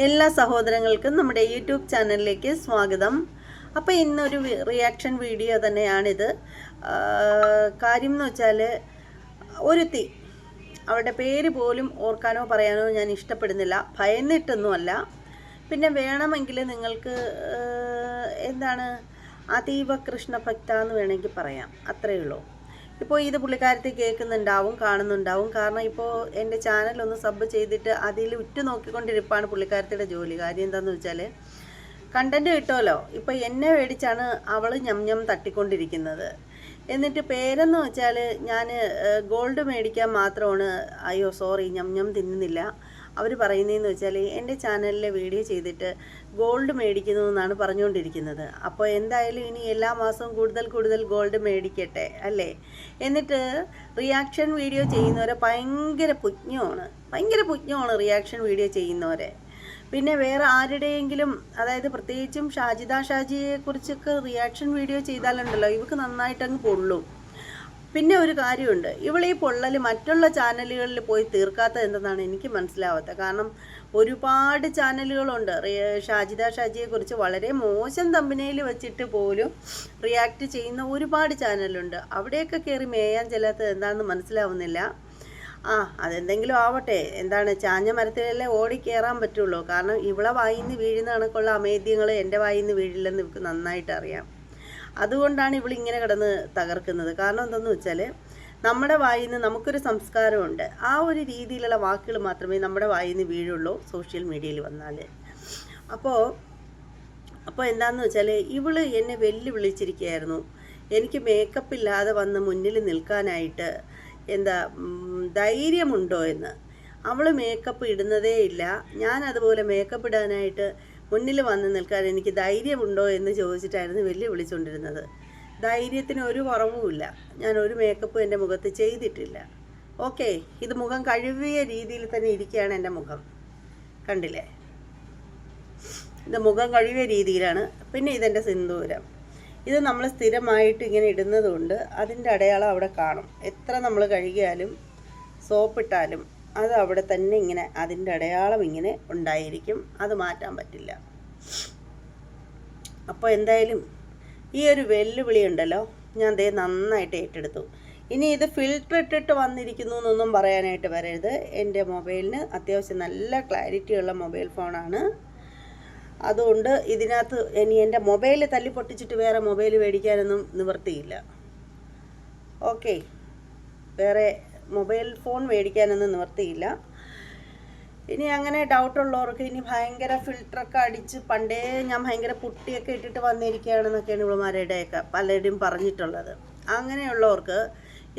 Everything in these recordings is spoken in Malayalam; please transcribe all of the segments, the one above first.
എല്ലാ സഹോദരങ്ങൾക്കും നമ്മുടെ യൂട്യൂബ് ചാനലിലേക്ക് സ്വാഗതം. അപ്പോൾ ഇന്നൊരു റിയാക്ഷൻ വീഡിയോ തന്നെയാണിത്. കാര്യം എന്ന് വെച്ചാൽ ഒരുത്തി, അവളുടെ പേര് പോലും ഓർക്കാനോ പറയാനോ ഞാൻ ഇഷ്ടപ്പെടുന്നില്ല, ഭയന്നിട്ടൊന്നുമല്ല. പിന്നെ വേണമെങ്കിൽ നിങ്ങൾക്ക് എന്താണ് അതീവ കൃഷ്ണഭക്ത എന്ന് വേണമെങ്കിൽ പറയാം, അത്രയേ ഉള്ളൂ. ഇപ്പോൾ ഇത് പുള്ളിക്കാരത്തെ കേൾക്കുന്നുണ്ടാവും, കാണുന്നുണ്ടാവും. കാരണം ഇപ്പോൾ എൻ്റെ ചാനലൊന്ന് സബ് ചെയ്തിട്ട് അതിൽ ഉറ്റു നോക്കിക്കൊണ്ടിരിപ്പാണ് പുള്ളിക്കാരത്തിയുടെ ജോലി. കാര്യം എന്താണെന്ന് വെച്ചാൽ കണ്ടൻറ്റ് കിട്ടുമല്ലോ. ഇപ്പോൾ എന്നെ മേടിച്ചാണ് അവൾ ഞം തട്ടിക്കൊണ്ടിരിക്കുന്നത്. എന്നിട്ട് പേരെന്ന് വെച്ചാൽ ഞാൻ ഗോൾഡ് മേടിക്കാൻ മാത്രമാണ്, അയ്യോ സോറി, ഞം തിന്നുന്നില്ല. അവർ പറയുന്നതെന്ന് വെച്ചാൽ എൻ്റെ ചാനലിലെ വീഡിയോ ചെയ്തിട്ട് ഗോൾഡ് മേടിക്കുന്നു എന്നാണ് പറഞ്ഞുകൊണ്ടിരിക്കുന്നത്. അപ്പോൾ എന്തായാലും ഇനി എല്ലാ മാസവും കൂടുതൽ ഗോൾഡ് മേടിക്കട്ടെ അല്ലേ. എന്നിട്ട് റിയാക്ഷൻ വീഡിയോ ചെയ്യുന്നവരെ ഭയങ്കര പുജ്ഞമാണ് റിയാക്ഷൻ വീഡിയോ ചെയ്യുന്നവരെ. പിന്നെ വേറെ ആരുടെയെങ്കിലും, അതായത് പ്രത്യേകിച്ചും ഷാജിയെക്കുറിച്ചൊക്കെ റിയാക്ഷൻ വീഡിയോ ചെയ്താലുണ്ടല്ലോ ഇവർക്ക് നന്നായിട്ടങ്ങ് പൊള്ളും. പിന്നെ ഒരു കാര്യമുണ്ട്, ഇവളീ പൊള്ളൽ മറ്റുള്ള ചാനലുകളിൽ പോയി തീർക്കാത്തത് എന്തെന്നാണ് എനിക്ക് മനസ്സിലാവാത്തത്. കാരണം ഒരുപാട് ചാനലുകളുണ്ട് ഷാജിയെക്കുറിച്ച് വളരെ മോശം തമ്പനയിൽ വെച്ചിട്ട് പോലും റിയാക്ട് ചെയ്യുന്ന ഒരുപാട് ചാനലുണ്ട്. അവിടെയൊക്കെ കയറി മേയാൻ ചെല്ലാത്തത് എന്താണെന്ന് മനസ്സിലാവുന്നില്ല. അതെന്തെങ്കിലും ആവട്ടെ, എന്താണ് ചാഞ്ഞ മരത്തിലല്ലേ ഓടി കയറാൻ പറ്റുള്ളൂ. കാരണം ഇവളെ വായിന്ന് വീഴുന്ന കണക്കുള്ള അമേദ്യങ്ങൾ എൻ്റെ വായിന്ന് വീഴില്ലെന്ന് ഇവർക്ക് നന്നായിട്ട് അറിയാം. അതുകൊണ്ടാണ് ഇവളിങ്ങനെ കിടന്ന് തകർക്കുന്നത്. കാരണം എന്താണെന്ന് വെച്ചാൽ നമ്മുടെ വായിന്ന് നമുക്കൊരു സംസ്കാരമുണ്ട്, ആ ഒരു രീതിയിലുള്ള വാക്കുകൾ മാത്രമേ നമ്മുടെ വായിന്ന് വീഴുള്ളൂ സോഷ്യൽ മീഡിയയിൽ വന്നാൽ. അപ്പോൾ എന്താണെന്ന് വെച്ചാൽ ഇവള് എന്നെ വെല്ലുവിളിച്ചിരിക്കുകയായിരുന്നു. എനിക്ക് മേക്കപ്പ് ഇല്ലാതെ വന്ന് മുന്നിൽ നിൽക്കാനായിട്ട് എന്താ ധൈര്യമുണ്ടോ എന്ന്. അവൾ മേക്കപ്പ് ഇടുന്നതേ ഇല്ല, ഞാൻ അതുപോലെ മേക്കപ്പ് ഇടാനായിട്ട് മുന്നിൽ വന്ന് നിൽക്കാൻ എനിക്ക് ധൈര്യമുണ്ടോ എന്ന് ചോദിച്ചിട്ടായിരുന്നു വെല്ലുവിളിച്ചുകൊണ്ടിരുന്നത്. ധൈര്യത്തിന് ഒരു കുറവുമില്ല, ഞാൻ ഒരു മേക്കപ്പും എൻ്റെ മുഖത്ത് ചെയ്തിട്ടില്ല. ഓക്കെ, ഇത് മുഖം കഴുകിയ രീതിയിൽ തന്നെ ഇരിക്കുകയാണ് എൻ്റെ മുഖം, കണ്ടില്ലേ? ഇത് മുഖം കഴുകിയ രീതിയിലാണ്. പിന്നെ ഇതെൻ്റെ സിന്ദൂരം. ഇത് നമ്മൾ സ്ഥിരമായിട്ട് ഇങ്ങനെ ഇടുന്നതുകൊണ്ട് അതിൻ്റെ അടയാളം അവിടെ കാണും. എത്ര നമ്മൾ കഴുകിയാലും സോപ്പിട്ടാലും അത് അവിടെ തന്നെ ഇങ്ങനെ അതിൻ്റെ അടയാളം ഇങ്ങനെ ഉണ്ടായിരിക്കും, അത് മാറ്റാൻ പറ്റില്ല. അപ്പോൾ എന്തായാലും ഈ ഒരു വെല്ലുവിളി ഉണ്ടല്ലോ ഞാൻ ദേ നന്നായിട്ട് ഏറ്റെടുത്തു. ഇനി ഇത് ഫിൽറ്റർ ഇട്ടിട്ട് വന്നിരിക്കുന്നു എന്നൊന്നും പറയാനായിട്ട് വരരുത്. എൻ്റെ മൊബൈലിന് അത്യാവശ്യം നല്ല ക്ലാരിറ്റിയുള്ള മൊബൈൽ ഫോണാണ്. അതുകൊണ്ട് ഇതിനകത്ത് ഇനി എൻ്റെ മൊബൈൽ തല്ലി പൊട്ടിച്ചിട്ട് വേറെ മൊബൈൽ മേടിക്കാനൊന്നും നിവൃത്തിയില്ല. ഓക്കെ, വേറെ മൊബൈൽ ഫോൺ മേടിക്കാനൊന്നും നിവൃത്തിയില്ല. ഇനി അങ്ങനെ ഡൗട്ടുള്ളവർക്ക് ഇനി ഭയങ്കര ഫിൽറ്ററൊക്കെ അടിച്ച്, പണ്ടേ ഞാൻ ഭയങ്കര പുട്ടിയൊക്കെ ഇട്ടിട്ട് വന്നിരിക്കുകയാണെന്നൊക്കെയാണ് ഇവളുമാരുടെയൊക്കെ പലരും പറഞ്ഞിട്ടുള്ളത്. അങ്ങനെയുള്ളവർക്ക്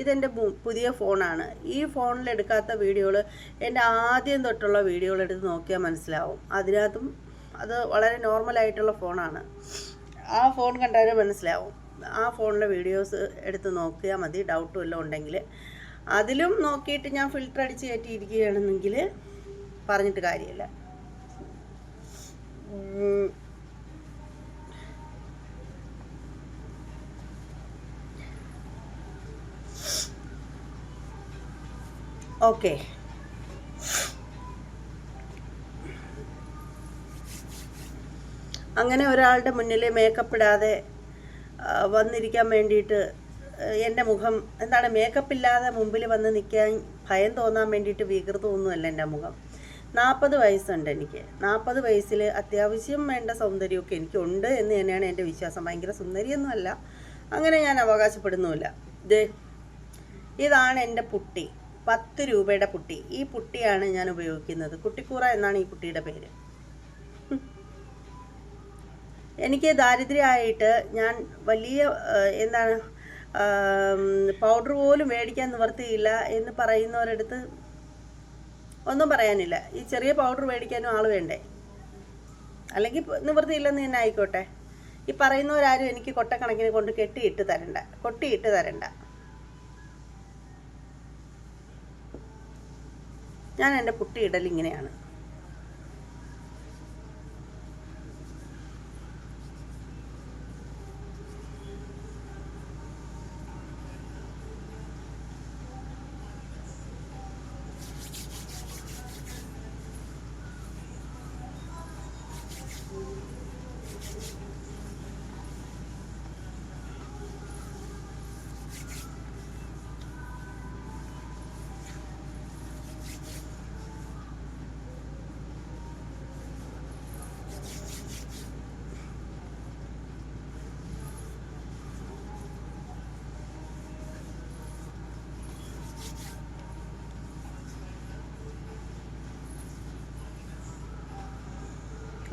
ഇതെൻ്റെ പുതിയ ഫോണാണ്. ഈ ഫോണിലെടുക്കാത്ത വീഡിയോകൾ എൻ്റെ ആദ്യം തൊട്ടുള്ള വീഡിയോകൾ എടുത്ത് നോക്കിയാൽ മനസ്സിലാവും. അതിനകത്തും അത് വളരെ നോർമലായിട്ടുള്ള ഫോണാണ്. ആ ഫോൺ കണ്ടാലും മനസ്സിലാവും. ആ ഫോണിലെ വീഡിയോസ് എടുത്ത് നോക്കിയാൽ മതി. ഡൗട്ട് വല്ലതും ഉണ്ടെങ്കിൽ അതിലും നോക്കിയിട്ട് ഞാൻ ഫിൽറ്റർ അടിച്ച് കയറ്റിയിരിക്കുകയാണെന്നെങ്കിൽ പറഞ്ഞിട്ട് കാര്യമില്ല. ഓക്കെ, അങ്ങനെ ഒരാളുടെ മുന്നിൽ മേക്കപ്പ് ഇടാതെ വന്നിരിക്കാൻ വേണ്ടിയിട്ട് എൻ്റെ മുഖം എന്താണ്, മേക്കപ്പ് ഇല്ലാതെ മുമ്പിൽ വന്ന് നിൽക്കാൻ ഭയം തോന്നാൻ വേണ്ടിയിട്ട് വികൃതമൊന്നുമല്ല എൻ്റെ മുഖം. 40 വയസ്സുണ്ട് എനിക്ക്. 40 വയസ്സിൽ അത്യാവശ്യം വേണ്ട സൗന്ദര്യമൊക്കെ എനിക്കുണ്ട് എന്ന് തന്നെയാണ് എൻ്റെ വിശ്വാസം. ഭയങ്കര സുന്ദരിയൊന്നുമല്ല, അങ്ങനെ ഞാൻ അവകാശപ്പെടുന്നുമില്ല. ഇതാണ് എൻ്റെ പുട്ടി, 10 രൂപയുടെ പുട്ടി. ഈ പുട്ടിയാണ് ഞാൻ ഉപയോഗിക്കുന്നത്. കുട്ടിക്കൂറ എന്നാണ് ഈ പുട്ടിയുടെ പേര്. എനിക്ക് ദാരിദ്ര്യമായിട്ട് ഞാൻ വലിയ എന്താണ് പൗഡർ പോലും മേടിക്കാൻ നിവർത്തിയില്ല എന്ന് പറയുന്നവരടുത്ത് ഒന്നും പറയാനില്ല. ഈ ചെറിയ പൗഡർ മേടിക്കാനും ആൾ വേണ്ടേ? അല്ലെങ്കിൽ നിവൃത്തിയില്ലെന്ന് തന്നെ ആയിക്കോട്ടെ. ഈ പറയുന്നവരാരും എനിക്ക് കൊട്ടക്കണക്കിന് കൊണ്ട് കൊട്ടിയിട്ട് തരണ്ട. ഞാൻ എൻ്റെ പുട്ടി ഇടൽ ഇങ്ങനെയാണ്.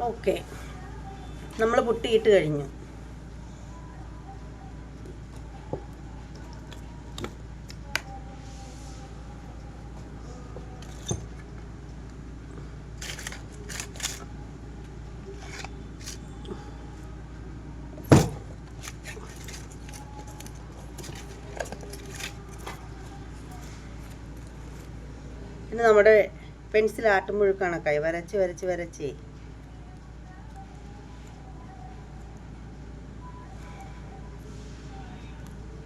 ഓക്കെ, നമ്മൾ പുട്ടിയിട്ട് കഴിഞ്ഞു. പിന്നെ നമ്മുടെ പെൻസിൽ ആട്ടുമ്പുഴുക്കാണൊക്കെ വരച്ച് വരച്ച് വരച്ചേ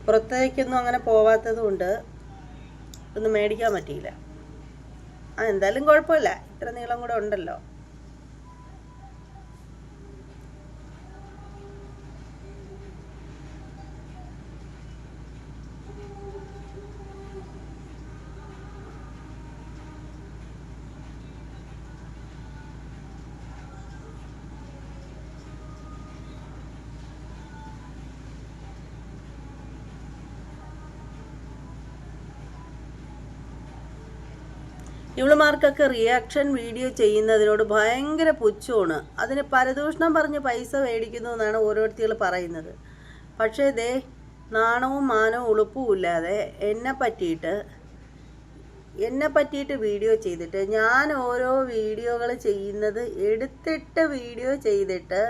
പുറത്തേക്കൊന്നും അങ്ങനെ പോവാത്തത് കൊണ്ട് ഒന്നും മേടിക്കാൻ പറ്റിയില്ല. എന്തായാലും കുഴപ്പമില്ല, ഇത്ര നീളം കൂടെ ഉണ്ടല്ലോ. ഇവളുമാർക്കൊക്കെ റിയാക്ഷൻ വീഡിയോ ചെയ്യുന്നതിനോട് ഭയങ്കര പുച്ഛമാണ്. അതിന് പരദൂഷണം പറഞ്ഞ് പൈസ മേടിക്കുന്നു എന്നാണ് ഓരോരുത്തർ പറയുന്നത്. പക്ഷേ ദേ നാണവും മാനവും ഉളുപ്പും ഇല്ലാതെ എന്നെ പറ്റിയിട്ട് വീഡിയോ ചെയ്തിട്ട്, ഞാൻ ഓരോ വീഡിയോകൾ ചെയ്യുന്നത് എടുത്തിട്ട് വീഡിയോ ചെയ്തിട്ട്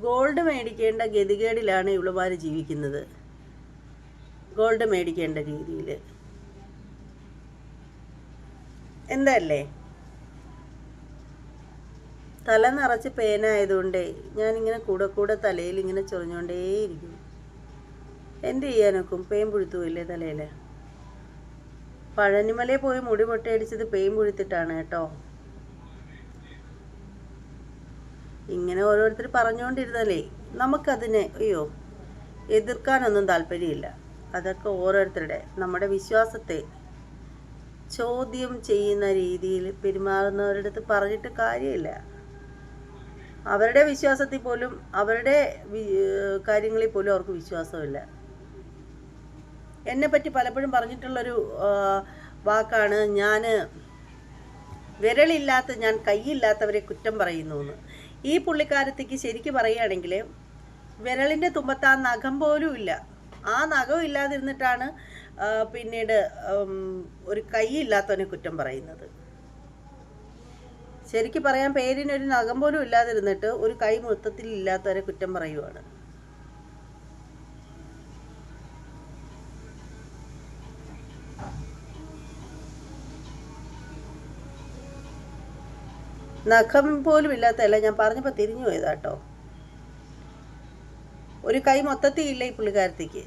ഗോൾഡ് മേടിക്കേണ്ട ഗതികേടിലാണ് ഇവളുമാർ ജീവിക്കുന്നത്. ഗോൾഡ് മേടിക്കേണ്ട രീതിയിൽ എന്തല്ലേ? തല നിറച്ച് പേനായതുകൊണ്ടേ ഞാനിങ്ങനെ കൂടെ തലയിൽ ഇങ്ങനെ ചൊറിഞ്ഞുകൊണ്ടേയിരിക്കും. എന്ത് ചെയ്യാനൊക്കും? പേൻ പുഴുത്തുമില്ലേ തലയിൽ? പഴനിമലയിൽ പോയി മുടി പൊട്ടയടിച്ചത് പേൻ പുഴുത്തിട്ടാണ് കേട്ടോ. ഇങ്ങനെ ഓരോരുത്തർ പറഞ്ഞുകൊണ്ടിരുന്നാലേ നമുക്കതിനെ എതിർക്കാനൊന്നും താല്പര്യമില്ല. അതൊക്കെ ഓരോരുത്തരുടെ നമ്മുടെ വിശ്വാസത്തെ ചോദ്യം ചെയ്യുന്ന രീതിയിൽ പെരുമാറുന്നവരുടെ അടുത്ത് പറഞ്ഞിട്ട് കാര്യമില്ല. അവരുടെ വിശ്വാസത്തിൽ പോലും, അവരുടെ കാര്യങ്ങളിൽ പോലും അവർക്ക് വിശ്വാസമില്ല. എന്നെപ്പറ്റി പലപ്പോഴും പറഞ്ഞിട്ടുള്ളൊരു വാക്കാണ്, ഞാൻ കൈയില്ലാത്തവരെ കുറ്റം പറയുന്നു എന്ന്. ഈ പുള്ളിക്കാരത്തേക്ക് ശരിക്കും പറയുകയാണെങ്കിൽ വിരലിൻ്റെ തുമ്പത്ത് ആ നഖം പോലും ഇല്ല. ആ നഖം ഇല്ലാതിരുന്നിട്ടാണ് പിന്നീട് ഒരു കൈ ഇല്ലാത്തവനെ കുറ്റം പറയുന്നത്. ശരിക്കും പറയാൻ പേരിനൊരു നഖം പോലും ഇല്ലാതിരുന്നിട്ട് ഒരു കൈ മൊത്തത്തിൽ ഇല്ലാത്തവരെ കുറ്റം പറയുവാണ്. നഖം പോലും ഇല്ലാത്തതല്ല, ഞാൻ പറഞ്ഞപ്പോൾ തിരിഞ്ഞു പോയതാട്ടോ. ഒരു കൈ മൊത്തത്തിൽ ഇല്ല ഈ പുള്ളിക്കാരത്തേക്ക്.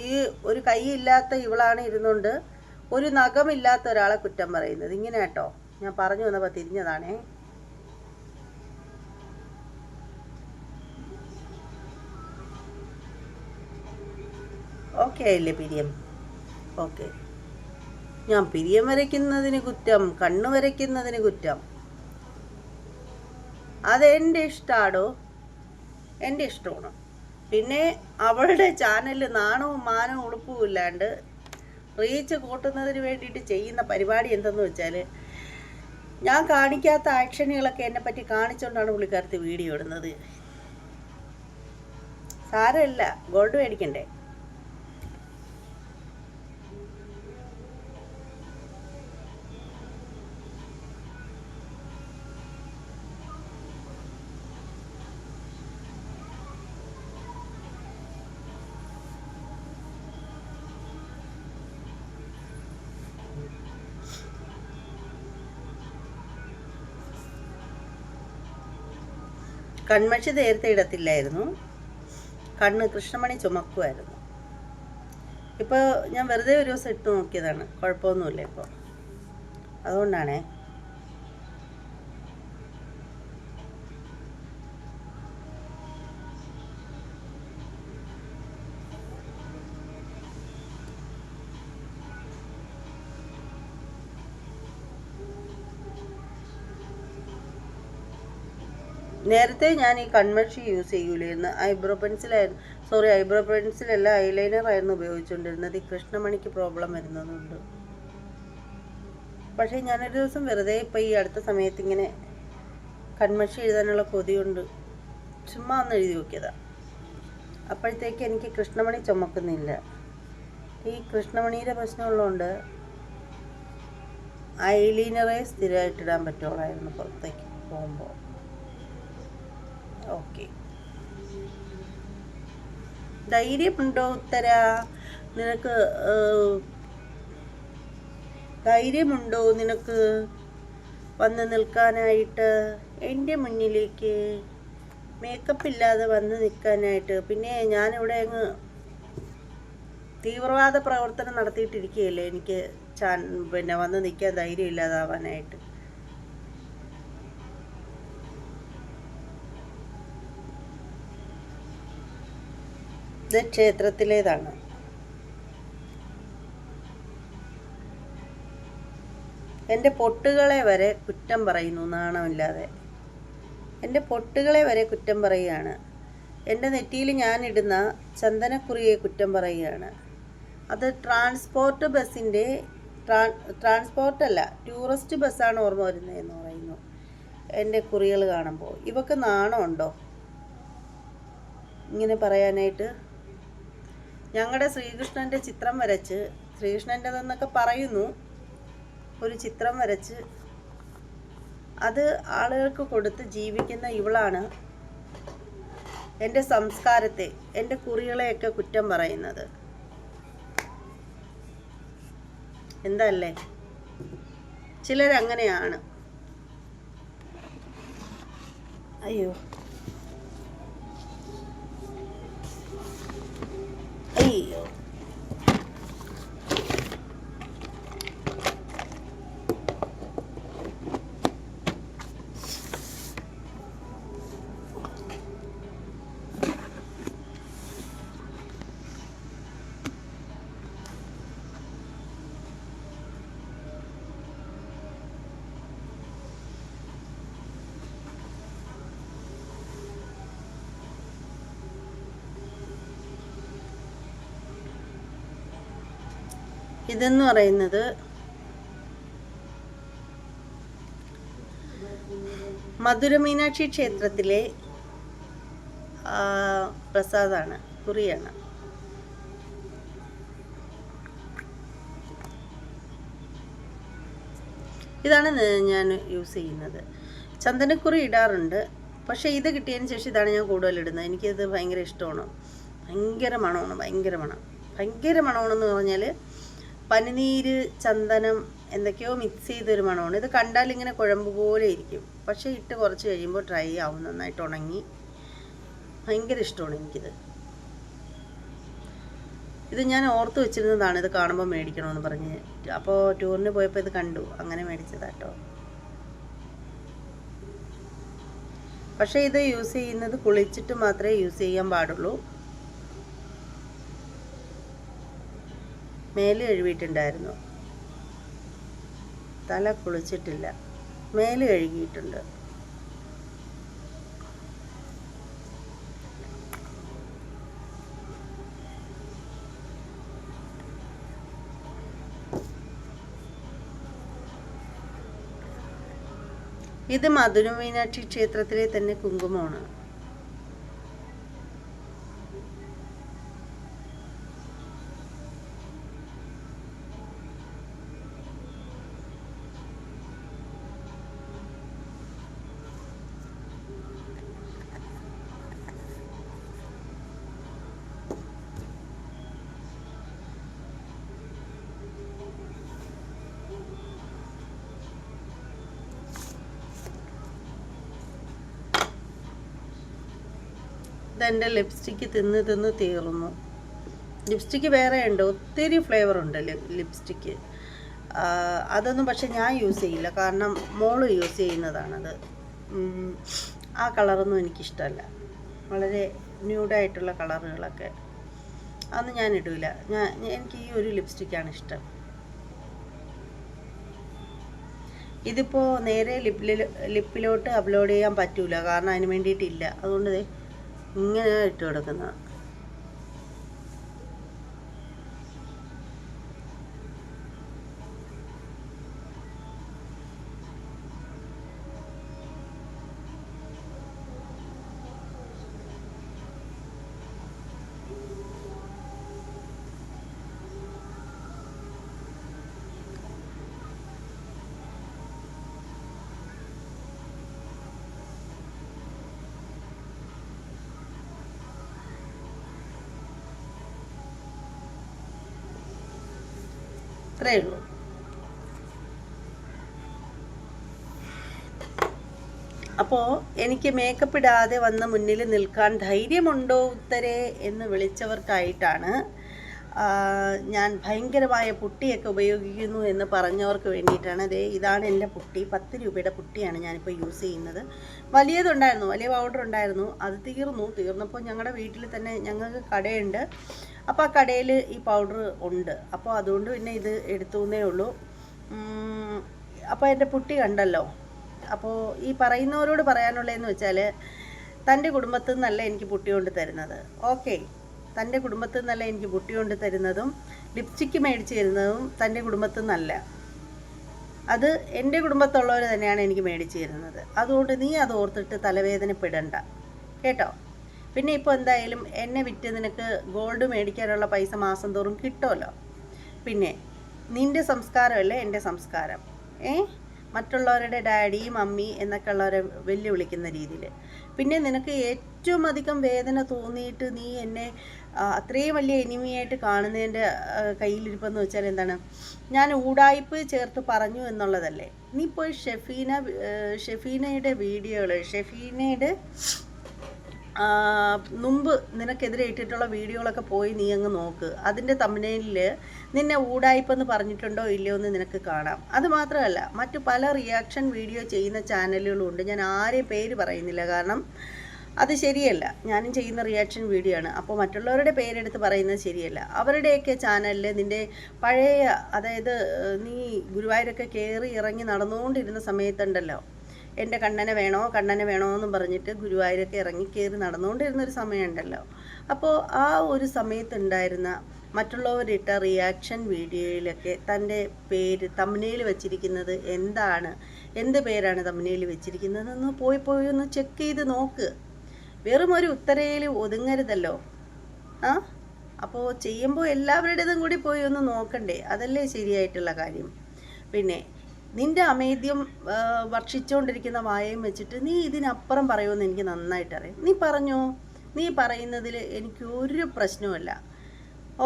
ഈ ഒരു കൈ ഇല്ലാത്ത ഇവളാണ് ഇരുന്നുകൊണ്ട് ഒരു നഖമില്ലാത്ത ഒരാളെ കുറ്റം പറയുന്നത്. ഇങ്ങനെ കേട്ടോ, ഞാൻ പറഞ്ഞു വന്നപ്പോൾ തിരിഞ്ഞതാണേ. ഓക്കെ ആയില്ലേ പിരിയം? ഓക്കെ. ഞാൻ പിരിയം വരയ്ക്കുന്നതിന് കുറ്റം, കണ്ണു വരയ്ക്കുന്നതിന് കുറ്റം, അതെൻ്റെ ഇഷ്ടമാണോ? എൻ്റെ ഇഷ്ടമാണ്. പിന്നെ അവളുടെ ചാനലിൽ നാണവും മാനവും ഉളുപ്പും ഇല്ലാണ്ട് റീച്ച് കൂട്ടുന്നതിന് വേണ്ടിയിട്ട് ചെയ്യുന്ന പരിപാടി എന്തെന്ന് വെച്ചാൽ, ഞാൻ കാണിക്കാത്ത ആക്ഷനുകളൊക്കെ എന്നെപ്പറ്റി കാണിച്ചുകൊണ്ടാണ് പുള്ളിക്കാരത്തി വീഡിയോ ഇടുന്നത്. സാരമില്ല, ഗോൾഡ് മേടിക്കണ്ടേ? കൺമഷി നേരത്തെ ഇടത്തില്ലായിരുന്നു, കണ്ണ് കൃഷ്ണമണി ചുമക്കുമായിരുന്നു. ഇപ്പോൾ ഞാൻ വെറുതെ ഒരു ദിവസം ഇട്ട് നോക്കിയതാണ്, കുഴപ്പമൊന്നുമില്ല ഇപ്പോൾ. അതുകൊണ്ടാണേ. നേരത്തെ ഞാൻ ഈ കൺമഷി യൂസ് ചെയ്യൂലായിരുന്നു. ഐബ്രോ പെൻസിലല്ല, ഐലൈനർ ആയിരുന്നു ഉപയോഗിച്ചുകൊണ്ടിരുന്നത്. ഈ കൃഷ്ണമണിക്ക് പ്രോബ്ലം വരുന്നതുകൊണ്ട്. പക്ഷേ ഞാനൊരു ദിവസം വെറുതെ ഇപ്പം ഈ അടുത്ത സമയത്ത് ഇങ്ങനെ കൺമഷി എഴുതാനുള്ള കൊതിയുണ്ട് ചുമ്മാ ഒന്ന് എഴുതി നോക്കിയതാണ്. അപ്പോഴത്തേക്ക് എനിക്ക് കൃഷ്ണമണി ചുമക്കുന്നില്ല. ഈ കൃഷ്ണമണിയുടെ പ്രശ്നമുള്ളതുകൊണ്ട് ഐലൈനറേ സ്ഥിരമായിട്ടിടാൻ പറ്റുള്ളായിരുന്നു പുറത്തേക്ക് പോകുമ്പോൾ. ഓക്കെ, ധൈര്യമുണ്ടോ ഉത്തര? നിനക്ക് ധൈര്യമുണ്ടോ നിനക്ക് വന്ന് നിൽക്കാനായിട്ട് എൻ്റെ മുന്നിലേക്ക്, മേക്കപ്പ് ഇല്ലാതെ വന്ന് നിൽക്കാനായിട്ട്? പിന്നെ ഞാനിവിടെ അങ്ങ് തീവ്രവാദ പ്രവർത്തനം നടത്തിയിട്ടിരിക്കുകയല്ലേ, എനിക്ക് പിന്നെ വന്ന് നിൽക്കാൻ ധൈര്യം ഇല്ലാതാവാനായിട്ട്. ഇത് ക്ഷേത്രത്തിലേതാണ്. എൻ്റെ പൊട്ടുകളെ വരെ കുറ്റം പറയുന്നു, നാണമില്ലാതെ. എൻ്റെ പൊട്ടുകളെ വരെ കുറ്റം പറയുകയാണ്. എൻ്റെ നെറ്റിയിൽ ഞാനിടുന്ന ചന്ദനക്കുറിയെ കുറ്റം പറയുകയാണ്. അത് ട്രാൻസ്പോർട്ടല്ല, ടൂറിസ്റ്റ് ബസ്സാണ് ഓർമ്മ വരുന്നതെന്ന് പറയുന്നു എൻ്റെ കുറികൾ കാണുമ്പോൾ. ഇവക്ക് നാണമുണ്ടോ ഇങ്ങനെ പറയാനായിട്ട്? ഞങ്ങളുടെ ശ്രീകൃഷ്ണൻ്റെ ചിത്രം വരച്ച്, ശ്രീകൃഷ്ണൻ്റെതെന്നൊക്കെ പറയുന്നു, ഒരു ചിത്രം വരച്ച് അത് ആളുകൾക്ക് കൊടുത്ത് ജീവിക്കുന്ന ഇവളാണ് എൻ്റെ സംസ്കാരത്തെ, എൻ്റെ കുറികളെയൊക്കെ കുറ്റം പറയുന്നത്. എന്തല്ലേ, ചിലരങ്ങനെയാണ്. അയ്യോ അയ്യോ ഇതെന്ന് പറയുന്നത് മധുര മീനാക്ഷി ക്ഷേത്രത്തിലെ പ്രസാദാണ്, കുറിയാണ്. ഇതാണ് ഞാൻ യൂസ് ചെയ്യുന്നത്. ചന്ദനക്കുറി ഇടാറുണ്ട്, പക്ഷേ ഇത് കിട്ടിയതിന് ശേഷം ഇതാണ് ഞാൻ കൂടുതലിടുന്നത്. എനിക്കിത് ഭയങ്കര ഇഷ്ടമാണ്. ഭയങ്കര മണമാണെന്ന് പറഞ്ഞാൽ പനിനീര്, ചന്ദനം എന്തൊക്കെയോ മിക്സ് ചെയ്തൊരു മണമാണ്. ഇത് കണ്ടാൽ ഇങ്ങനെ കുഴമ്പ് പോലെ ഇരിക്കും, പക്ഷേ ഇട്ട് കുറച്ച് കഴിയുമ്പോൾ ഡ്രൈ ആവും, നന്നായിട്ട് ഉണങ്ങി. ഭയങ്കര ഇഷ്ടമാണ് എനിക്കിത്. ഇത് ഞാൻ ഓർത്ത് വെച്ചിരുന്നതാണ്, ഇത് കാണുമ്പോൾ മേടിക്കണമെന്ന് പറഞ്ഞ്. അപ്പോൾ ടൂറിന് പോയപ്പോൾ ഇത് കണ്ടു, അങ്ങനെ മേടിച്ചതാട്ടോ. പക്ഷേ ഇത് യൂസ് ചെയ്യുന്നത് കുളിച്ചിട്ട് മാത്രമേ യൂസ് ചെയ്യാൻ പാടുള്ളൂ. മേല് കഴുകിയിട്ടുണ്ടായിരുന്നു, തല കുളിച്ചിട്ടില്ല, മേല് കഴുകിയിട്ടുണ്ട്. ഇത് മധുര മീനാക്ഷി ക്ഷേത്രത്തിലെ തന്നെ കുങ്കുമമാണ്. ഇതെൻ്റെ ലിപ്സ്റ്റിക്ക് തിന്ന് തീർന്നു. ലിപ്സ്റ്റിക്ക് വേറെ ഉണ്ട്, ഒത്തിരി ഫ്ലേവർ ഉണ്ട് ലിപ്സ്റ്റിക്ക്. അതൊന്നും പക്ഷെ ഞാൻ യൂസ് ചെയ്യില്ല, കാരണം മോള് യൂസ് ചെയ്യുന്നതാണത്. ആ കളറൊന്നും എനിക്കിഷ്ടമല്ല, വളരെ ന്യൂഡായിട്ടുള്ള കളറുകളൊക്കെ അതൊന്നും ഞാൻ ഇടില്ല. എനിക്ക് ഈ ഒരു ലിപ്സ്റ്റിക്കാണ് ഇഷ്ടം. ഇതിപ്പോൾ നേരെ ലിപ്പിലോട്ട് അപ്ലോഡ് ചെയ്യാൻ പറ്റൂല, കാരണം അതിന് വേണ്ടിയിട്ടില്ല. അതുകൊണ്ട് ഇങ്ങനെ ഇട്ട് കൊടുക്കുന്നത്. അത്രയേ ഉള്ളൂ. അപ്പോൾ എനിക്ക് മേക്കപ്പ് ഇടാതെ വന്ന് മുന്നിൽ നിൽക്കാൻ ധൈര്യമുണ്ടോ ഉത്തരേ എന്ന് വിളിച്ചവർക്കായിട്ടാണ്, ഞാൻ ഭയങ്കരമായ പുട്ടിയൊക്കെ ഉപയോഗിക്കുന്നു എന്ന് പറഞ്ഞവർക്ക് വേണ്ടിയിട്ടാണ്. ഇതാണ് എൻ്റെ പുട്ടി. 10 രൂപയുടെ പുട്ടിയാണ് ഞാനിപ്പോൾ യൂസ് ചെയ്യുന്നത്. വലിയതുണ്ടായിരുന്നു, വലിയ പൗഡർ ഉണ്ടായിരുന്നു, അത് തീർന്നപ്പോൾ ഞങ്ങളുടെ വീട്ടിൽ തന്നെ ഞങ്ങൾക്ക് കടയുണ്ട്. അപ്പോൾ ആ കടയിൽ ഈ പൗഡർ ഉണ്ട്. അപ്പോൾ അതുകൊണ്ട് പിന്നെ ഇത് എടുത്തുവെന്നേ ഉള്ളൂ. അപ്പോൾ എൻ്റെ പുട്ടി കണ്ടല്ലോ. അപ്പോൾ ഈ പറയുന്നവരോട് പറയാനുള്ളതെന്ന് വെച്ചാൽ, തൻ്റെ കുടുംബത്തിൽ നിന്നല്ല എനിക്ക് പുട്ടി കൊണ്ട് തരുന്നത്. ഓക്കെ, തൻ്റെ കുടുംബത്തിൽ നിന്നല്ല എനിക്ക് പുട്ടി കൊണ്ട് തരുന്നതും ലിപ്സ്റ്റിക്ക് മേടിച്ച് തരുന്നതും തൻ്റെ കുടുംബത്തിൽ നിന്നല്ല. അത് എൻ്റെ കുടുംബത്തുള്ളവർ തന്നെയാണ് എനിക്ക് മേടിച്ച് തരുന്നത്. അതുകൊണ്ട് നീ അത് ഓർത്തിട്ട് തലവേദനപ്പെടണ്ട കേട്ടോ. പിന്നെ ഇപ്പോൾ എന്തായാലും എന്നെ വിറ്റ് നിനക്ക് ഗോൾഡ് മേടിക്കാനുള്ള പൈസ മാസം തോറും കിട്ടുമല്ലോ. പിന്നെ നിൻ്റെ സംസ്കാരമല്ലേ എൻ്റെ സംസ്കാരം. മറ്റുള്ളവരുടെ ഡാഡി മമ്മി എന്നൊക്കെ ഉള്ളവരെ വെല്ലുവിളിക്കുന്ന രീതിയിൽ. പിന്നെ നിനക്ക് ഏറ്റവും അധികം വേദന തോന്നിയിട്ട് നീ എന്നെ അത്രയും വലിയ എനിമിയായിട്ട് കാണുന്നതിൻ്റെ കയ്യിലിരിപ്പെന്ന് വെച്ചാൽ എന്താണ്, ഞാൻ ഊടായ്പ് ചേർത്ത് പറഞ്ഞു എന്നുള്ളതല്ലേ. നീ പോയി ഷെഫീനയുടെ വീഡിയോകൾ, ഷെഫീനയുടെ മുമ്പ് നിനക്കെതിരെ ഇട്ടിട്ടുള്ള വീഡിയോകളൊക്കെ പോയി നീ അങ്ങ് നോക്ക്. അതിൻ്റെ തമ്പനെയിലിൽ നിന്നെ ഊടായ്പെന്ന് പറഞ്ഞിട്ടുണ്ടോ ഇല്ലയോ എന്ന് നിനക്ക് കാണാം. അതുമാത്രമല്ല, മറ്റു പല റിയാക്ഷൻ വീഡിയോ ചെയ്യുന്ന ചാനലുകളുണ്ട്. ഞാൻ ആരെയും പേര് പറയുന്നില്ല, കാരണം അത് ശരിയല്ല. ഞാനും ചെയ്യുന്ന റിയാക്ഷൻ വീഡിയോ ആണ്. അപ്പോൾ മറ്റുള്ളവരുടെ പേരെടുത്ത് പറയുന്നത് ശരിയല്ല. അവരുടെയൊക്കെ ചാനലിൽ നിൻ്റെ പഴയ, അതായത് നീ ഗുരുവായൂരൊക്കെ കയറി ഇറങ്ങി നടന്നുകൊണ്ടിരുന്ന സമയത്തുണ്ടല്ലോ, എൻ്റെ കണ്ണനെ വേണോ എന്നും പറഞ്ഞിട്ട് ഗുരുവായൂരൊക്കെ ഇറങ്ങി കയറി നടന്നുകൊണ്ടിരുന്നൊരു സമയമുണ്ടല്ലോ. അപ്പോൾ ആ ഒരു സമയത്തുണ്ടായിരുന്ന മറ്റുള്ളവരിട്ട റിയാക്ഷൻ വീഡിയോയിലൊക്കെ തൻ്റെ പേര് തമ്പനെയിൽ വെച്ചിരിക്കുന്നത് എന്താണ്, എന്ത് പേരാണ് തമ്പനെയിൽ വെച്ചിരിക്കുന്നതെന്ന് പോയി ഒന്ന് ചെക്ക് ചെയ്ത് നോക്ക്. വെറും ഒരു ഉത്തരയിൽ ഒതുങ്ങരുതല്ലോ. അപ്പോൾ ചെയ്യുമ്പോൾ എല്ലാവരുടേതും കൂടി പോയി ഒന്ന് നോക്കണ്ടേ? അതല്ലേ ശരിയായിട്ടുള്ള കാര്യം. പിന്നെ നിൻ്റെ അമേദ്യം വർഷിച്ചുകൊണ്ടിരിക്കുന്ന വായയും വെച്ചിട്ട് നീ ഇതിനപ്പുറം പറയുമെന്ന് എനിക്ക് നന്നായിട്ടറിയാം. നീ പറഞ്ഞോ, നീ പറയുന്നതിൽ എനിക്കൊരു പ്രശ്നവുമില്ല.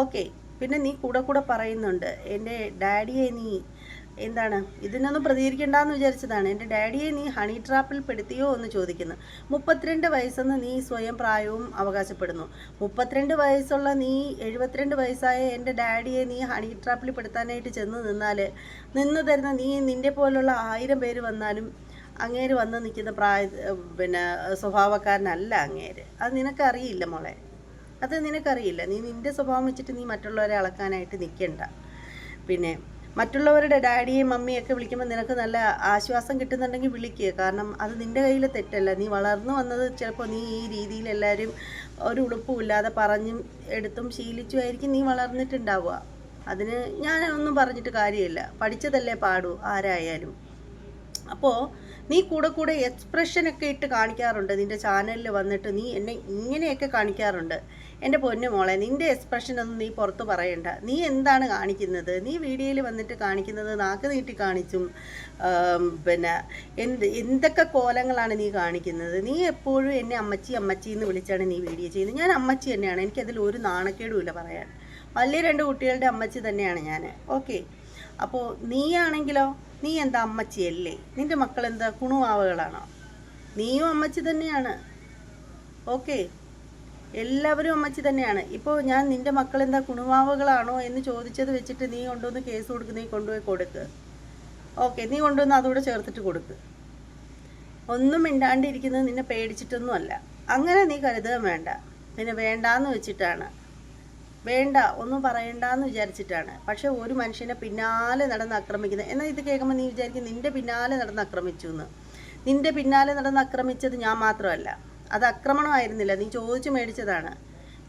ഓക്കെ. പിന്നെ നീ കൂടെ പറയുന്നുണ്ട് എൻ്റെ ഡാഡിയെ നീ എന്താണ്, ഇതിനൊന്നും പ്രതികരിക്കേണ്ടെന്ന് വിചാരിച്ചതാണ്. എൻ്റെ ഡാഡിയെ നീ ഹണി ട്രാപ്പിൽ പെടുത്തിയോ എന്ന് ചോദിക്കുന്നു. 32 വയസ്സെന്ന് നീ സ്വയം പ്രായവും അവകാശപ്പെടുന്നു. 32 വയസ്സുള്ള നീ 72 വയസ്സായ എൻ്റെ ഡാഡിയെ നീ ഹണി ട്രാപ്പിൽ പെടുത്താനായിട്ട് നിന്ന് തരുന്ന നിൻ്റെ പോലുള്ള 1000 പേര് വന്നാലും അങ്ങേര് വന്ന് നിൽക്കുന്ന സ്വഭാവക്കാരനല്ല അങ്ങേര്. അത് നിനക്കറിയില്ല മോളെ, അത് നിനക്കറിയില്ല. നീ നിൻ്റെ സ്വഭാവം വെച്ചിട്ട് നീ മറ്റുള്ളവരെ അളക്കാനായിട്ട് നിൽക്കണ്ട. പിന്നെ മറ്റുള്ളവരുടെ ഡാഡിയും മമ്മിയൊക്കെ വിളിക്കുമ്പോൾ നിനക്ക് നല്ല ആശ്വാസം കിട്ടുന്നുണ്ടെങ്കിൽ വിളിക്കുക. കാരണം അത് നിൻ്റെ കയ്യിൽ തെറ്റല്ല. നീ വളർന്നു വന്നത് ചിലപ്പോൾ നീ ഈ രീതിയിൽ എല്ലാവരും ഒരു ഉളുപ്പുമില്ലാതെ പറഞ്ഞും എടുത്തും ശീലിച്ചുമായിരിക്കും നീ വളർന്നിട്ടുണ്ടാവുക. അതിന് ഞാനൊന്നും പറഞ്ഞിട്ട് കാര്യമില്ല. പഠിച്ചതല്ലേ പാടൂ ആരായാലും. അപ്പോൾ നീ കൂടെ എക്സ്പ്രഷനൊക്കെ ഇട്ട് കാണിക്കാറുണ്ട്. നിൻ്റെ ചാനലിൽ വന്നിട്ട് നീ എന്നെ ഇങ്ങനെയൊക്കെ കാണിക്കാറുണ്ട്. എൻ്റെ പൊന്നു മോളെ, നിൻ്റെ എക്സ്പ്രഷനൊന്നും നീ പുറത്ത് പറയണ്ട. നീ എന്താണ് കാണിക്കുന്നത്? നീ വീഡിയോയിൽ വന്നിട്ട് കാണിക്കുന്നത് നാക്ക് നീട്ടി കാണിച്ചും പിന്നെ എന്തൊക്കെ കോലങ്ങളാണ് നീ കാണിക്കുന്നത്. നീ എപ്പോഴും എന്നെ അമ്മച്ചി എന്ന് വിളിച്ചാണ് നീ വീഡിയോ ചെയ്യുന്നത്. ഞാൻ അമ്മച്ചി തന്നെയാണ്, എനിക്കതിൽ ഒരു നാണക്കേടുമില്ല പറയാൻ. വലിയ 2 കുട്ടികളുടെ അമ്മച്ചി തന്നെയാണ് ഞാൻ. ഓക്കെ. അപ്പോൾ നീയാണെങ്കിലോ, നീ എന്താ അമ്മച്ചിയല്ലേ? നിൻ്റെ മക്കൾ എന്താ കുണുവാവകളാണോ? നീയും അമ്മച്ചി തന്നെയാണ്. ഓക്കെ, എല്ലാവരും അമ്മച്ചി തന്നെയാണ്. ഇപ്പോൾ ഞാൻ നിൻ്റെ മക്കൾ എന്താ കുണുവാവകളാണോ എന്ന് ചോദിച്ചത് വെച്ചിട്ട് നീ കൊണ്ടുവന്ന് കേസ് കൊടുക്ക്, നീ കൊണ്ടുപോയി കൊടുക്ക്. ഓക്കെ, നീ കൊണ്ടുവന്ന് അതുകൂടെ ചേർത്തിട്ട് കൊടുക്ക്. ഒന്നും മിണ്ടാണ്ടിരിക്കുന്നത് നിന്നെ പേടിച്ചിട്ടൊന്നുമല്ല. അങ്ങനെ നീ കരുതുക വേണ്ട. പിന്നെ വേണ്ടാന്ന് വെച്ചിട്ടാണ്. വേണ്ട ഒന്നും പറയണ്ടെന്ന് വിചാരിച്ചിട്ടാണ്. പക്ഷെ ഒരു മനുഷ്യനെ പിന്നാലെ നടന്ന് ആക്രമിക്കുന്നത്. എന്നാൽ ഇത് കേൾക്കുമ്പോൾ നീ വിചാരിക്കും നിൻ്റെ പിന്നാലെ നടന്ന് ആക്രമിച്ചു എന്ന്. നിൻ്റെ പിന്നാലെ നടന്ന് ആക്രമിച്ചത് ഞാൻ മാത്രമല്ല, അത് ആക്രമണമായിരുന്നില്ല, നീ ചോദിച്ചു മേടിച്ചതാണ്.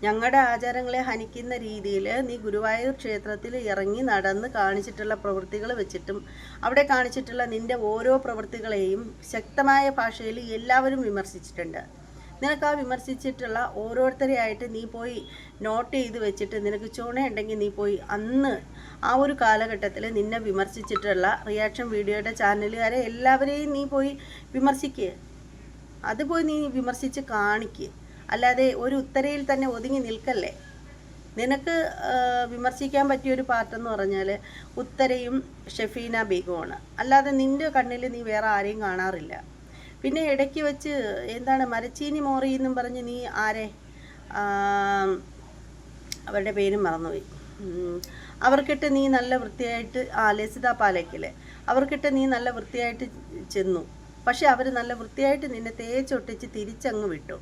ഞങ്ങളുടെ ആചാരങ്ങളെ ഹനിക്കുന്ന രീതിയിൽ നീ ഗുരുവായൂർ ക്ഷേത്രത്തിൽ ഇറങ്ങി നടന്ന് കാണിച്ചിട്ടുള്ള പ്രവൃത്തികൾ വെച്ചിട്ടും അവിടെ കാണിച്ചിട്ടുള്ള നിൻ്റെ ഓരോ പ്രവൃത്തികളെയും ശക്തമായ ഭാഷയിൽ എല്ലാവരും വിമർശിച്ചിട്ടുണ്ട്. നിനക്ക് ആ വിമർശിച്ചിട്ടുള്ള ഓരോരുത്തരെയായിട്ട് നീ പോയി നോട്ട് ചെയ്ത് വെച്ചിട്ട് നിനക്ക് ചുണയുണ്ടെങ്കിൽ നീ പോയി അന്ന് ആ ഒരു കാലഘട്ടത്തിൽ നിന്നെ വിമർശിച്ചിട്ടുള്ള റിയാക്ഷൻ വീഡിയോയുടെ ചാനലുകാരെ എല്ലാവരെയും നീ പോയി വിമർശിക്കുക. അത് പോയി നീ വിമർശിച്ച് കാണിക്കുക. അല്ലാതെ ഒരു ഉത്തരയിൽ തന്നെ ഒതുങ്ങി നിൽക്കല്ലേ. നിനക്ക് വിമർശിക്കാൻ പറ്റിയൊരു പാർട്ടെന്ന് പറഞ്ഞാൽ ഉത്തരയും ഷെഫീന ബീഗുമാണ്. അല്ലാതെ നിൻ്റെ കണ്ണിൽ നീ വേറെ ആരെയും കാണാറില്ല. പിന്നെ ഇടയ്ക്ക് വെച്ച് എന്താണ് മരച്ചീനി മോറി എന്നും പറഞ്ഞ് നീ ആരെ അവരുടെ പേരും മറന്നുപോയി, അവർക്കിട്ട് നീ നല്ല വൃത്തിയായിട്ട് ലസിത പാലയ്ക്കല്ലേ, അവർക്കിട്ട് നീ നല്ല വൃത്തിയായിട്ട് ചെന്നു. പക്ഷെ അവർ നല്ല വൃത്തിയായിട്ട് നിന്നെ തേച്ചൊട്ടിച്ച് തിരിച്ചങ്ങ് വിട്ടു.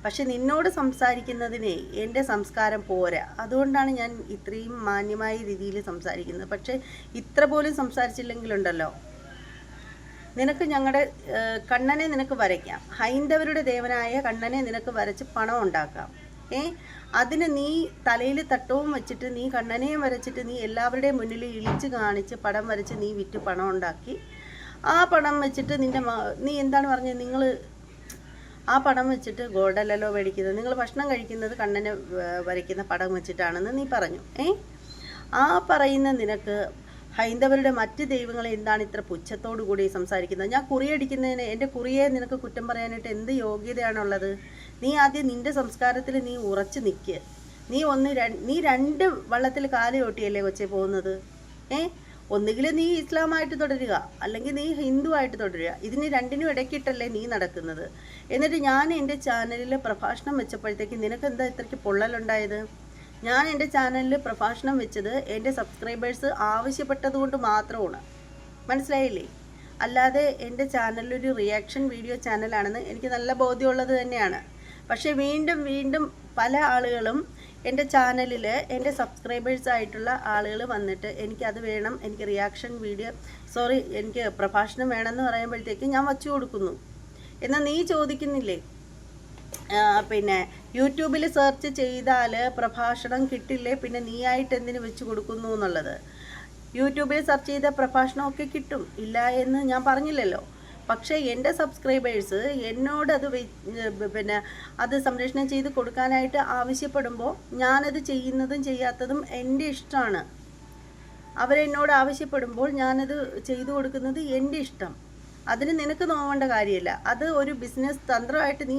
പക്ഷെ നിന്നോട് സംസാരിക്കുന്നതിനെ എൻ്റെ സംസ്കാരം പോരാ. അതുകൊണ്ടാണ് ഞാൻ ഇത്രയും മാന്യമായ രീതിയിൽ സംസാരിക്കുന്നത്. പക്ഷേ ഇത്ര പോലും സംസാരിച്ചില്ലെങ്കിലുണ്ടല്ലോ, നിനക്ക് ഞങ്ങളുടെ കണ്ണനെ നിനക്ക് വരയ്ക്കാം. ഹൈന്ദവരുടെ ദേവനായ കണ്ണനെ നിനക്ക് വരച്ച് പണം ഉണ്ടാക്കാം. അതിന് നീ തലയിൽ തട്ടവും വെച്ചിട്ട് നീ കണ്ണനെയും വരച്ചിട്ട് നീ എല്ലാവരുടെയും മുന്നിൽ ഇളിച്ച് കാണിച്ച് പടം വരച്ച് നീ വിറ്റ് പണം ഉണ്ടാക്കി. ആ പണം വെച്ചിട്ട് നീ എന്താണ് പറഞ്ഞത്, നിങ്ങൾ ആ പടം വെച്ചിട്ട് ഗോൾഡല്ലല്ലോ മേടിക്കുന്നത്, നിങ്ങൾ ഭക്ഷണം കഴിക്കുന്നത് കണ്ണനെ വരയ്ക്കുന്ന പടം വെച്ചിട്ടാണെന്ന് നീ പറഞ്ഞു. ആ പറയുന്ന നിനക്ക് ഹൈന്ദവരുടെ മറ്റ് ദൈവങ്ങളെ എന്താണ് ഇത്ര പുച്ഛത്തോടു കൂടി സംസാരിക്കുന്നത്? ഞാൻ കുറിയടിക്കുന്നതിന് എൻ്റെ കുറിയെ നിനക്ക് കുറ്റം പറയാനായിട്ട് എന്ത് യോഗ്യതയാണുള്ളത്? നീ ആദ്യം നിൻ്റെ സംസ്കാരത്തിൽ നീ ഉറച്ചു നിൽക്കുക. നീ രണ്ട് വള്ളത്തിൽ കാല് ചോട്ടിയല്ലേ കൊച്ചേ പോകുന്നത്. ഒന്നുകിൽ നീ ഇസ്ലാമായിട്ട് തുടരുക, അല്ലെങ്കിൽ നീ ഹിന്ദു ആയിട്ട് തുടരുക. ഇതിന് രണ്ടിനും ഇടയ്ക്കിട്ടല്ലേ നീ നടക്കുന്നത്. എന്നിട്ട് ഞാൻ എൻ്റെ ചാനലിൽ പ്രഭാഷണം വെച്ചപ്പോഴത്തേക്ക് നിനക്ക് എന്താ ഇത്രയ്ക്ക് പൊള്ളലുണ്ടായത്? ഞാൻ എൻ്റെ ചാനലിൽ പ്രഭാഷണം വെച്ചത് എൻ്റെ സബ്സ്ക്രൈബേഴ്സ് ആവശ്യപ്പെട്ടത് കൊണ്ട് മാത്രമാണ്. മനസ്സിലായില്ലേ? അല്ലാതെ എൻ്റെ ചാനലൊരു റിയാക്ഷൻ വീഡിയോ ചാനലാണെന്ന് എനിക്ക് നല്ല ബോധ്യമുള്ളത് തന്നെയാണ്. പക്ഷേ വീണ്ടും വീണ്ടും പല ആളുകളും എൻ്റെ ചാനലിൽ എൻ്റെ സബ്സ്ക്രൈബേഴ്സ് ആയിട്ടുള്ള ആളുകൾ വന്നിട്ട് എനിക്കത് വേണം, എനിക്ക് റിയാക്ഷൻ വീഡിയോ എനിക്ക് പ്രഭാഷണം വേണമെന്ന് പറയുമ്പോഴത്തേക്ക് ഞാൻ വച്ചു കൊടുക്കുന്നു. എന്നാൽ നീ ചോദിക്കുന്നില്ലേ, പിന്നെ യൂട്യൂബിൽ സെർച്ച് ചെയ്താൽ പ്രഭാഷണം കിട്ടില്ലേ, പിന്നെ നീ ആയിട്ട് എന്തിനു വെച്ച് കൊടുക്കുന്നു എന്നുള്ളത്. യൂട്യൂബിൽ സെർച്ച് ചെയ്ത പ്രഭാഷണമൊക്കെ കിട്ടും, ഇല്ല എന്ന് ഞാൻ പറഞ്ഞില്ലല്ലോ. പക്ഷേ എൻ്റെ സബ്സ്ക്രൈബേഴ്സ് എന്നോട് അത് സംരക്ഷണം ചെയ്ത് കൊടുക്കാനായിട്ട് ആവശ്യപ്പെടുമ്പോൾ ഞാനത് ചെയ്യുന്നതും ചെയ്യാത്തതും എൻ്റെ ഇഷ്ടമാണ്. അവരെന്നോട് ആവശ്യപ്പെടുമ്പോൾ ഞാനത് ചെയ്തു കൊടുക്കുന്നത് എൻ്റെ ഇഷ്ടം. അതിന് നിനക്ക് നോവേണ്ട കാര്യമില്ല. അത് ഒരു ബിസിനസ് തന്ത്രമായിട്ട് നീ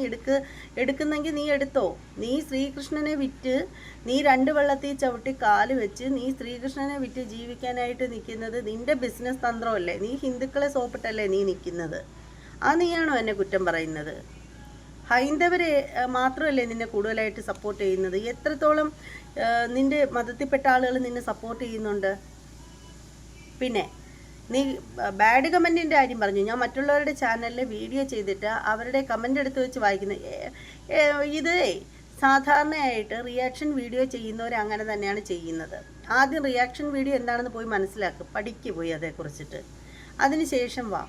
എടുക്കുന്നെങ്കിൽ നീ എടുത്തോ. നീ ശ്രീകൃഷ്ണനെ വിറ്റ് നീ രണ്ട് വെള്ളത്തിൽ ചവിട്ടി കാല് വെച്ച് നീ ശ്രീകൃഷ്ണനെ വിറ്റ് ജീവിക്കാനായിട്ട് നിൽക്കുന്നത് നിൻ്റെ ബിസിനസ് തന്ത്രമല്ലേ? നീ ഹിന്ദുക്കളെ സോപ്പിട്ടല്ലേ നീ നിൽക്കുന്നത്? നീയാണോ എന്നെ കുറ്റം പറയുന്നത്? ഹൈന്ദവരെ മാത്രമല്ലേ നിന്നെ കൂടുതലായിട്ട് സപ്പോർട്ട് ചെയ്യുന്നത്? എത്രത്തോളം നിൻ്റെ മതത്തിൽപ്പെട്ട ആളുകൾ നിന്നെ സപ്പോർട്ട് ചെയ്യുന്നുണ്ട്? പിന്നെ നീ ബാഡ് കമൻറ്റിൻ്റെ കാര്യം പറഞ്ഞു. ഞാൻ മറ്റുള്ളവരുടെ ചാനലിൽ വീഡിയോ ചെയ്തിട്ട് അവരുടെ കമൻ്റ് എടുത്ത് വെച്ച് വായിക്കുന്നത്. ഇത് സാധാരണയായിട്ട് റിയാക്ഷൻ വീഡിയോ ചെയ്യുന്നവർ അങ്ങനെ തന്നെയാണ് ചെയ്യുന്നത്. ആദ്യം റിയാക്ഷൻ വീഡിയോ എന്താണെന്ന് പോയി മനസ്സിലാക്കുക, പഠിക്കുക പോയി അതേക്കുറിച്ചിട്ട്. അതിന് ശേഷം വാ.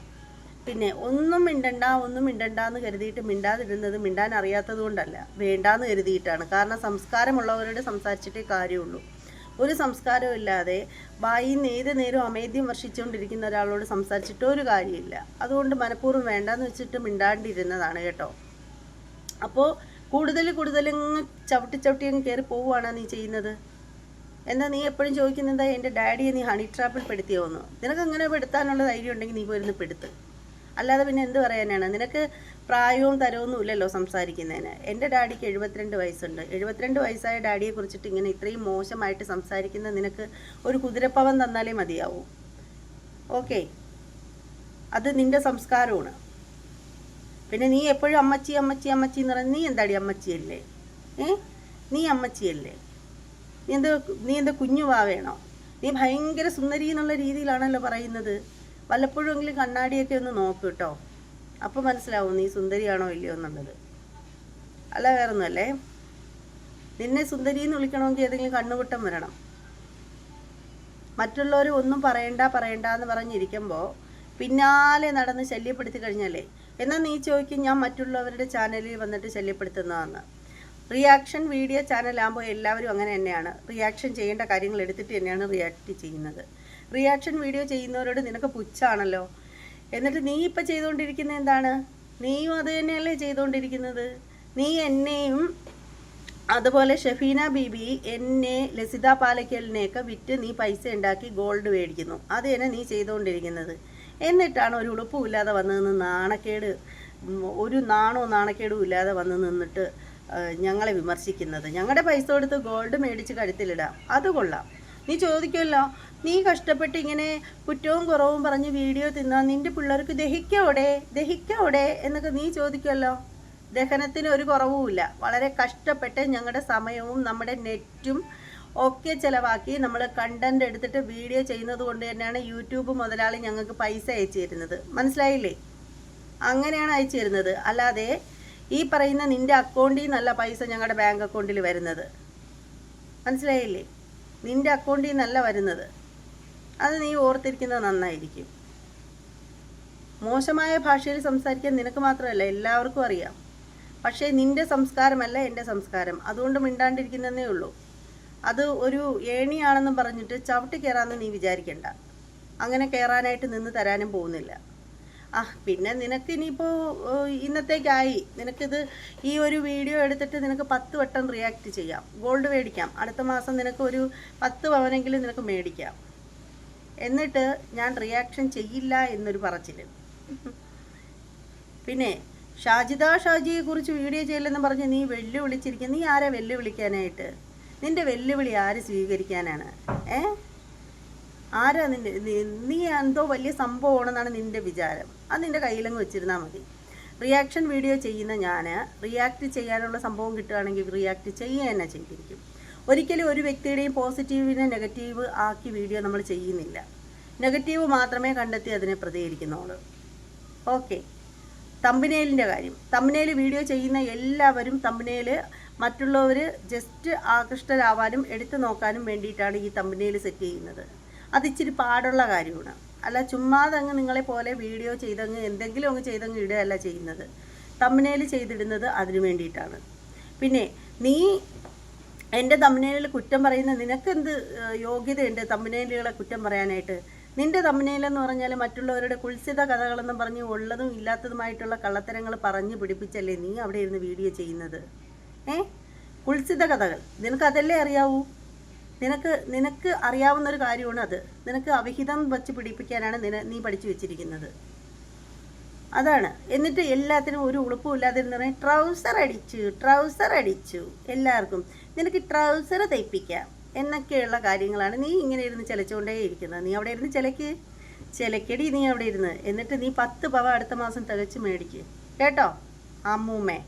പിന്നെ ഒന്നും മിണ്ടണ്ടെന്ന് കരുതിയിട്ട് മിണ്ടാതിരുന്നത് മിണ്ടാൻ അറിയാത്തത് കൊണ്ടല്ല, വേണ്ടാന്ന് കരുതിയിട്ടാണ്. കാരണം സംസ്കാരമുള്ളവരോട് സംസാരിച്ചിട്ടേ കാര്യമുള്ളൂ. ഒരു സംസ്കാരവും ഇല്ലാതെ വായിന്ന് ഏത് നേരവും അമേദ്യം വർഷിച്ചുകൊണ്ടിരിക്കുന്ന ഒരാളോട് സംസാരിച്ചിട്ട് ഒരു കാര്യമില്ല. അതുകൊണ്ട് മനഃപൂർവ്വം വേണ്ടാന്ന് വെച്ചിട്ട് മിണ്ടാണ്ടിരുന്നതാണ് കേട്ടോ. അപ്പോൾ കൂടുതലിങ്ങ് ചവിട്ടി അങ്ങ് കയറി പോവുകയാണ് നീ ചെയ്യുന്നത്. എന്താ നീ എപ്പോഴും ചോദിക്കുന്നത്, എൻ്റെ ഡാഡിയെ നീ ഹണി ട്രാപ്പിൽ പെടുത്തിയോന്ന്? നിനക്ക് അങ്ങനെ പെടുത്താനുള്ള ധൈര്യം ഉണ്ടെങ്കിൽ നീ പോയിരുന്ന് പെടുത്ത്. അല്ലാതെ പിന്നെ എന്ത് പറയാനാണ്? നിനക്ക് പ്രായവും തരവൊന്നും ഇല്ലല്ലോ സംസാരിക്കുന്നതിന്. എൻ്റെ ഡാഡിക്ക് 72 വയസ്സുണ്ട്. 72 വയസ്സായ ഡാഡിയെ കുറിച്ചിട്ട് ഇങ്ങനെ ഇത്രയും മോശമായിട്ട് സംസാരിക്കുന്ന നിനക്ക് ഒരു കുതിരപ്പവൻ തന്നാലേ മതിയാവൂ. ഓക്കെ, അത് നിൻ്റെ സംസ്കാരമാണ്. പിന്നെ നീ എപ്പോഴും അമ്മച്ചി എന്ന് പറഞ്ഞാൽ നീ എന്താടി അമ്മച്ചിയല്ലേ? നീ അമ്മച്ചിയല്ലേ? നീ എന്താ കുഞ്ഞു വാവേണോ? നീ ഭയങ്കര സുന്ദരി എന്നുള്ള രീതിയിലാണല്ലോ പറയുന്നത്. വല്ലപ്പോഴെങ്കിലും കണ്ണാടിയൊക്കെ ഒന്ന് നോക്ക് കേട്ടോ. അപ്പോൾ മനസ്സിലാവും നീ സുന്ദരിയാണോ ഇല്ലയോ എന്നുള്ളത്. അല്ല വേറൊന്നുമല്ലേ. നിന്നെ സുന്ദരി എന്ന് വിളിക്കണമെങ്കിൽ ഏതെങ്കിലും കണ്ണുകുട്ടം വരണം. മറ്റുള്ളവർ ഒന്നും പറയണ്ട എന്ന് പറഞ്ഞിരിക്കുമ്പോൾ പിന്നാലെ നടന്ന് ശല്യപ്പെടുത്തി കഴിഞ്ഞാലേ, എന്നാൽ നീ ചോദിക്കും ഞാൻ മറ്റുള്ളവരുടെ ചാനലിൽ വന്നിട്ട് ശല്യപ്പെടുത്തുന്നതെന്ന്. റിയാക്ഷൻ വീഡിയോ ചാനലാകുമ്പോൾ എല്ലാവരും അങ്ങനെ തന്നെയാണ്. റിയാക്ഷൻ ചെയ്യേണ്ട കാര്യങ്ങൾ എടുത്തിട്ട് തന്നെയാണ് റിയാക്ട് ചെയ്യുന്നത്. റിയാക്ഷൻ വീഡിയോ ചെയ്യുന്നവരോട് നിനക്ക് പുച്ഛാണല്ലോ. എന്നിട്ട് നീ ഇപ്പം ചെയ്തുകൊണ്ടിരിക്കുന്നത് എന്താണ്? നീയും അത് തന്നെയല്ലേ ചെയ്തുകൊണ്ടിരിക്കുന്നത്. നീ എന്നെയും അതുപോലെ ഷെഫീന ബീബി എന്നെ ലസിത പാലക്കലിനെയൊക്കെ വിറ്റ് നീ പൈസ ഉണ്ടാക്കി ഗോൾഡ് മേടിക്കുന്നു. അത് തന്നെ നീ ചെയ്തുകൊണ്ടിരിക്കുന്നത്. എന്നിട്ടാണ് ഒരു ഉളുപ്പുമില്ലാതെ വന്ന് നിന്ന് നാണക്കേട്, ഒരു നാണക്കേടും ഇല്ലാതെ വന്ന് നിന്നിട്ട് ഞങ്ങളെ വിമർശിക്കുന്നത്. ഞങ്ങളുടെ പൈസ കൊടുത്ത് ഗോൾഡ് മേടിച്ച് കഴുത്തിലിടാം, അത് കൊള്ളാം. നീ ചോദിക്കുമല്ലോ, നീ കഷ്ടപ്പെട്ട് ഇങ്ങനെ കുറ്റവും കുറവും പറഞ്ഞ് വീഡിയോ തിന്നാൽ നിൻ്റെ പിള്ളേർക്ക് ദഹിക്കോടെ എന്നൊക്കെ നീ ചോദിക്കുമല്ലോ. ദഹനത്തിന് ഒരു കുറവുമില്ല. വളരെ കഷ്ടപ്പെട്ട് ഞങ്ങളുടെ സമയവും നമ്മുടെ നെറ്റും ഒക്കെ ചിലവാക്കി നമ്മൾ കണ്ടന്റ് എടുത്തിട്ട് വീഡിയോ ചെയ്യുന്നത് കൊണ്ട് തന്നെയാണ് യൂട്യൂബ് മുതലാളി ഞങ്ങൾക്ക് പൈസ അയച്ചു തരുന്നത്. മനസ്സിലായില്ലേ? അങ്ങനെയാണ് അയച്ചു തരുന്നത്. അല്ലാതെ ഈ പറയുന്ന നിൻ്റെ അക്കൗണ്ടിൽ നിന്നല്ല പൈസ ഞങ്ങളുടെ ബാങ്ക് അക്കൗണ്ടിൽ വരുന്നത്. മനസ്സിലായില്ലേ? നിൻ്റെ അക്കൗണ്ടിൽ നിന്നല്ല വരുന്നത്. അത് നീ ഓർത്തിരിക്കുന്നത് നന്നായിരിക്കും. മോശമായ ഭാഷയിൽ സംസാരിക്കാൻ നിനക്ക് മാത്രമല്ല എല്ലാവർക്കും അറിയാം. പക്ഷേ നിൻ്റെ സംസ്കാരമല്ല എൻ്റെ സംസ്കാരം. അതുകൊണ്ട് മിണ്ടാണ്ടിരിക്കുന്നതേ ഉള്ളൂ. അത് ഒരു ഏണിയാണെന്നും പറഞ്ഞിട്ട് ചവിട്ടി കയറാമെന്ന് നീ വിചാരിക്കണ്ട. അങ്ങനെ കയറാനായിട്ട് നിന്ന് തരാനും പോകുന്നില്ല. പിന്നെ നിനക്ക് ഇനിയിപ്പോൾ ഇന്നത്തേക്കായി നിനക്കിത് ഈ ഒരു വീഡിയോ എടുത്തിട്ട് നിനക്ക് 10 വട്ടം റിയാക്ട് ചെയ്യാം, ഗോൾഡ് മേടിക്കാം. അടുത്ത മാസം നിനക്ക് ഒരു 10 പവനെങ്കിലും നിനക്ക് മേടിക്കാം. എന്നിട്ട് ഞാൻ റിയാക്ഷൻ ചെയ്യില്ല എന്നൊരു പറച്ചിൽ. പിന്നെ ഷാജിയെക്കുറിച്ച് വീഡിയോ ചെയ്യില്ലെന്ന് പറഞ്ഞ് നീ വെല്ലുവിളിച്ചിരിക്കുക. നീ ആരെ വെല്ലുവിളിക്കാനായിട്ട്? നിൻ്റെ വെല്ലുവിളി ആര് സ്വീകരിക്കാനാണ്? ആരാ നീ എന്തോ വലിയ സംഭവമാണെന്നാണ് നിൻ്റെ വിചാരം. അത് നിൻ്റെ കയ്യിലങ്ങ് വെച്ചിരുന്നാൽ മതി. റിയാക്ഷൻ വീഡിയോ ചെയ്യുന്ന ഞാൻ റിയാക്ട് ചെയ്യാനുള്ള സംഭവം കിട്ടുകയാണെങ്കിൽ റിയാക്ട് ചെയ്യുക തന്നെ ചെയ്തിരിക്കും. ഒരിക്കലും ഒരു വ്യക്തിയുടെയും പോസിറ്റീവിനെ നെഗറ്റീവ് ആക്കി വീഡിയോ നമ്മൾ ചെയ്യുന്നില്ല. നെഗറ്റീവ് മാത്രമേ കണ്ടെത്തി അതിനെ പ്രതികരിക്കുന്നുള്ളൂ. ഓക്കെ. തമ്പനയിലിൻ്റെ കാര്യം, തമ്പനയിൽ വീഡിയോ ചെയ്യുന്ന എല്ലാവരും തമ്പനയിൽ മറ്റുള്ളവർ ജസ്റ്റ് ആകൃഷ്ടരാവാനും എടുത്തു നോക്കാനും വേണ്ടിയിട്ടാണ് ഈ തമ്പനയിൽ സെറ്റ് ചെയ്യുന്നത്. അതിച്ചിരി പാടുള്ള കാര്യമാണ്. അല്ല ചുമ്മാതെ അങ്ങ് നിങ്ങളെ പോലെ വീഡിയോ ചെയ്തങ്ങ് എന്തെങ്കിലും അങ്ങ് ചെയ്തങ്ങ് ഇടുകയല്ല ചെയ്യുന്നത്. തമ്പനയിൽ ചെയ്തിടുന്നത് അതിനു വേണ്ടിയിട്ടാണ്. പിന്നെ നീ എൻ്റെ തമ്പനയിൽ കുറ്റം പറയുന്ന നിനക്കെന്ത് യോഗ്യതയുണ്ട് തമ്പനയിലുകളെ കുറ്റം പറയാനായിട്ട്? നിൻ്റെ തമ്പനയിലെന്ന് പറഞ്ഞാൽ മറ്റുള്ളവരുടെ കുൽസിത കഥകളെന്നും പറഞ്ഞ് ഉള്ളതും ഇല്ലാത്തതുമായിട്ടുള്ള കള്ളത്തരങ്ങൾ പറഞ്ഞ് പിടിപ്പിച്ചല്ലേ നീ അവിടെ ഇരുന്ന് വീഡിയോ ചെയ്യുന്നത്. കുൽസിത കഥകൾ നിനക്കതല്ലേ അറിയാവൂ. നിനക്ക് അറിയാവുന്നൊരു കാര്യമാണ് അത്. നിനക്ക് അവിഹിതം വച്ച് പിടിപ്പിക്കാനാണ് നീ പഠിച്ചു വെച്ചിരിക്കുന്നത്. അതാണ്. എന്നിട്ട് എല്ലാത്തിനും ഒരു ഉളുപ്പുമില്ലാതിരുന്ന് പറഞ്ഞാൽ ട്രൗസർ അടിച്ചു എല്ലാവർക്കും. നിനക്ക് ട്രൗസർ തയ്പ്പിക്കാം എന്നൊക്കെയുള്ള കാര്യങ്ങളാണ് നീ ഇങ്ങനെ ഇരുന്ന് ചിലച്ചുകൊണ്ടേ ഇരിക്കുന്നത്. നീ അവിടെ ഇരുന്ന് ചിലക്കടി നീ അവിടെ ഇരുന്ന്. എന്നിട്ട് നീ 10 പവ അടുത്ത മാസം തികച്ച് മേടിക്ക് കേട്ടോ അമ്മൂമ്മേ.